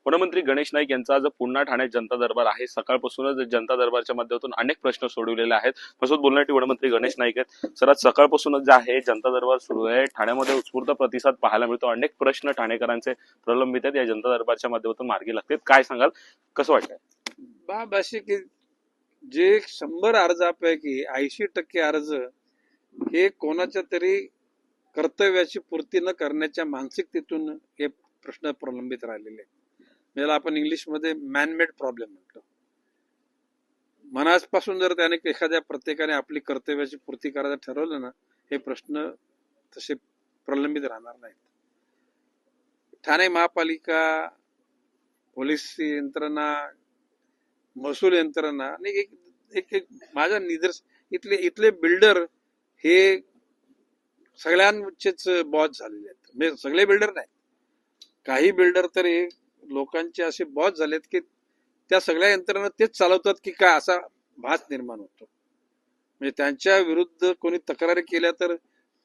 वनमंत्री गणेश नाईक यांचा आज पुन्हा ठाण्यात जनता दरबार आहे. सकाळपासूनच जनता दरबारच्या माध्यमातून अनेक प्रश्न सोडवलेले आहेत. माझ्यासोबत बोलण्यासाठी वनमंत्री गणेश नाईक आहेत. सर, आज सकाळपासूनच जे आहे जनता दरबार सुरू आहे. ठाण्यामध्ये उत्स्फूर्त प्रतिसाद पाहायला मिळतो. अनेक प्रश्न ठाणेकरांचे प्रलंबित आहेत, या जनता दरबारच्या माध्यमातून मार्गी लागतात. काय सांगाल, कसं वाटतंय? बाब अशी की जे 100 अर्जापैकी 80% अर्ज हे कोणाच्या तरी कर्तव्याची पूर्ती न करण्याच्या मानसिकतेतून हे प्रश्न प्रलंबित राहिलेले आहेत. याला आपण इंग्लिशमध्ये मॅनमेड प्रॉब्लेम म्हणतो. मनापासून जर त्याने एखाद्या प्रत्येकाने आपली कर्तव्याची पूर्ती करायचं ठरवलं ना, हे प्रश्न तसे प्रलंबित राहणार नाहीत. ठाणे महापालिका, पोलीस यंत्रणा, महसूल यंत्रणा आणि एक माझ्या इथले बिल्डर हे सगळ्यांचेच बॉस झालेले आहेत. म्हणजे सगळे बिल्डर नाही, काही बिल्डर तर हे लोकांचे असे बॉस झालेत की त्या सगळ्या यंत्रणा तेच चालवतात की काय, असा भास निर्माण होतो. म्हणजे त्यांच्या विरुद्ध कोणी तक्रारी केल्या तर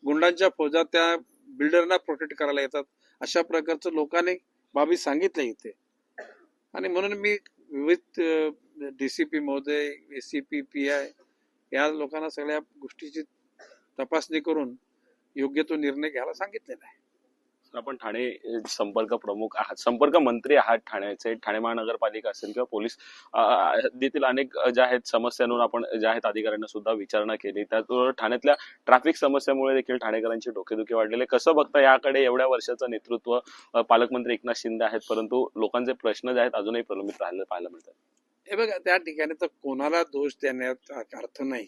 गुंडांच्या फौजा त्या बिल्डरना प्रोटेक्ट करायला येतात. अशा प्रकारचं लोकांनी बाबी सांगितल्या इथे. आणि म्हणून मी विविध DCP महोदय, ACP, PI या लोकांना सगळ्या गोष्टीची तपासणी करून योग्य तो निर्णय घ्यायला सांगितलेला आहे. आपण ठाणे संपर्क प्रमुख आहात, संपर्क मंत्री आहात ठाण्याचे. ठाणे महानगरपालिका असेल किंवा पोलीस देखील अनेक ज्या आहेत समस्यांवर आपण ज्या आहेत अधिकाऱ्यांना सुद्धा विचारणा केली. त्याचबरोबर ठाण्यातल्या ट्रॅफिक समस्यामुळे देखील ठाणेकरांची डोकेदुखी वाढलेली. कसं बघता याकडे? एवढ्या वर्षाचं नेतृत्व, पालकमंत्री एकनाथ शिंदे आहेत, परंतु लोकांचे प्रश्न जे आहेत अजूनही प्रलंबित राहिले पाहायला मिळतात. हे बघा, त्या ठिकाणी तर कोणाला दोष देण्यात अर्थ नाही.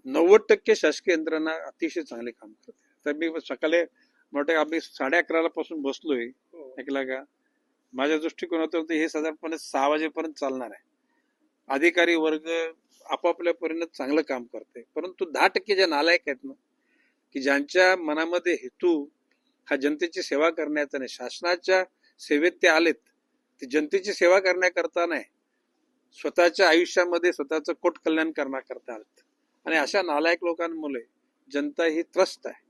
90% शासकीय यंत्रणा अतिशय चांगले काम करते. तर मी सकाळी मोठे आम्ही 11:30 पासून बसलोय, ऐकला का? माझ्या दृष्टिकोनातून हे साधारणपणे 6 वाजेपर्यंत चालणार आहे. अधिकारी वर्ग आपापल्या परीने चांगलं काम करते. परंतु 10% जे नालायक आहेत ना, की ज्यांच्या मनामध्ये हेतू हा जनतेची सेवा करण्याचा नाही, शासनाच्या सेवेत ते आलेत, ते जनतेची सेवा करण्याकरता नाही, स्वतःच्या आयुष्यामध्ये स्वतःचं कोट कल्याण करण्याकरता आलेत. आणि अशा नालायक लोकांमुळे जनता ही त्रस्त आहे.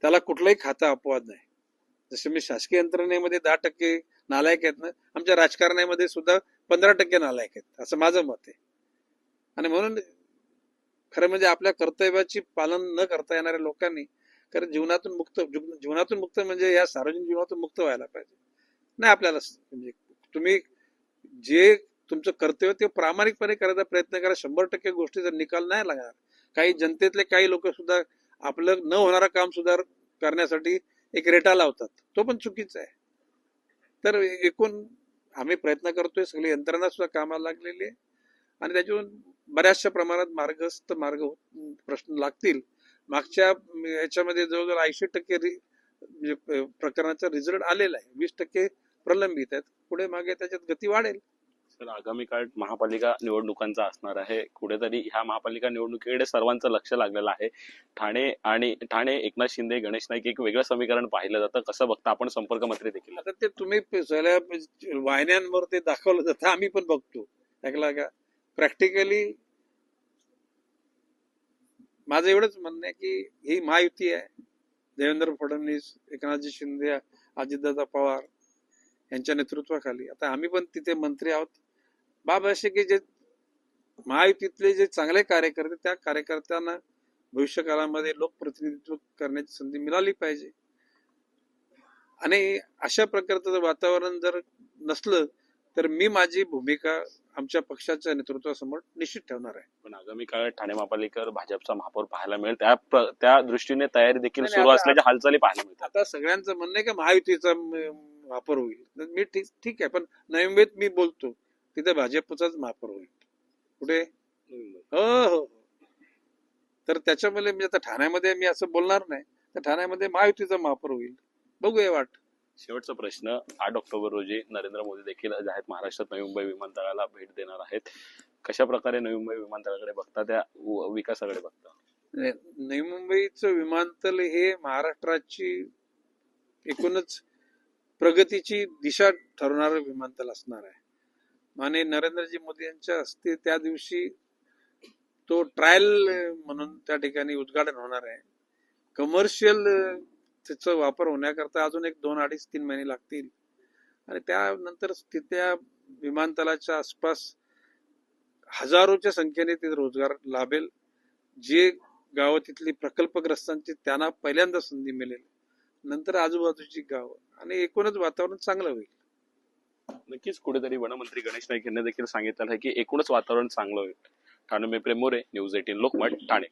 त्याला कुठलाही खाता अपवाद नाही. जसे मी शासकीय यंत्रणेमध्ये 10% नालायक आहेत ना, आमच्या राजकारणामध्ये सुद्धा 15% नालायक आहेत, असं माझं मत आहे. आणि म्हणून खरं म्हणजे आपल्या कर्तव्याची पालन न करता येणाऱ्या लोकांनी कारण जीवनातून मुक्त म्हणजे या सार्वजनिक जीवनातून मुक्त व्हायला पाहिजे. नाही, आपल्याला म्हणजे तुम्ही जे तुमचं कर्तव्य ते प्रामाणिकपणे करायचा प्रयत्न करा. 100% गोष्टीचा निकाल नाही लागणार. काही जनतेतले काही लोक सुद्धा आपलं न होणारं काम सुधार करण्यासाठी एक रेटा लावतात, तो पण चुकीचा आहे. तर एकूण आम्ही प्रयत्न करतोय, सगळी यंत्रणा सुद्धा कामाला लागलेली आहे आणि त्याच्यातून बऱ्याचशा प्रमाणात मार्ग प्रश्न लागतील. मागच्या याच्यामध्ये जवळजवळ 80% प्रकरणाचा रिझल्ट आलेला आहे. 20% प्रलंबित आहेत. पुढे मागे त्याच्यात गती वाढेल. तर आगामी काळात महापालिका निवडणुकांचा असणार आहे. कुठेतरी ह्या महापालिका निवडणुकीकडे सर्वांचं लक्ष लागलेलं आहे. ठाणे एकनाथ शिंदे, गणेश नाईक एक वेगळं समीकरण पाहिलं जातं. कसं बघता आपण? संपर्क मंत्री देखील. आता ते तुम्ही वाहिन्यांवर ते दाखवलं जातं, आम्ही पण बघतो, ऐकला का? प्रॅक्टिकली माझं एवढंच म्हणणं आहे की ही महायुती आहे. देवेंद्र फडणवीस, एकनाथजी शिंदे, अजितदादा पवार यांच्या नेतृत्वाखाली. आता आम्ही पण तिथे मंत्री आहोत. बाब असे की जे महायुतीतले जे चांगले कार्यकर्ते, त्या कार्यकर्त्यांना भविष्यकाळामध्ये लोकप्रतिनिधित्व करण्याची संधी मिळाली पाहिजे. आणि अशा प्रकारचं वातावरण जर नसलं तर मी माझी भूमिका आमच्या पक्षाच्या नेतृत्वासमोर निश्चित ठेवणार आहे. पण आगामी काळात ठाणे महापालिकेवर भाजपचा महापौर पाहायला मिळेल. त्या दृष्टीने तयारी देखील सुरू असल्याच्या हालचाली पाहायला मिळतात. आता सगळ्यांचं म्हणणं आहे की महायुतीचा महापौर होईल. मी ठीक आहे, पण नवी मुंबईत मी बोलतो तिथे भाजपचाच महापौर होईल. कुठे? हो. तर त्याच्यामुळे मी आता ठाण्यामध्ये मी असं बोलणार नाही. तर ठाण्यामध्ये महायुतीचा महापौर होईल. बघूया वाट. शेवटचा प्रश्न, 8 ऑक्टोबर रोजी नरेंद्र मोदी देखील जे आहेत महाराष्ट्रात नवी मुंबई विमानतळाला भेट देणार आहेत. कशा प्रकारे नवी मुंबई विमानतळाकडे बघता, त्या विकासाकडे बघता? नवी मुंबईचं विमानतळ हे महाराष्ट्राची एकूणच प्रगतीची दिशा ठरवणारं विमानतळ असणार आहे. माननीय नरेंद्रजी मोदी यांच्या हस्ते त्या दिवशी तो ट्रायल म्हणून त्या ठिकाणी उद्घाटन होणार आहे. कमर्शियल त्याचा वापर होण्याकरता अजून एक 2, 2.5, 3 महिने लागतील आणि त्यानंतर त्या विमानतळाच्या आसपास हजारोच्या संख्येने तिथे रोजगार लाभेल. जे गावं तिथली प्रकल्पग्रस्तांची त्यांना पहिल्यांदा संधी मिळेल, नंतर आजूबाजूची गावं आणि एकूणच वातावरण चांगलं होईल. नक्कीच कुठेतरी वनमंत्री गणेश नाईक यांनी देखील सांगितलं आहे की एकूणच वातावरण चांगलं होईल. ठाणे प्रेमोरे, न्यूज 18 लोकमत, ठाणे.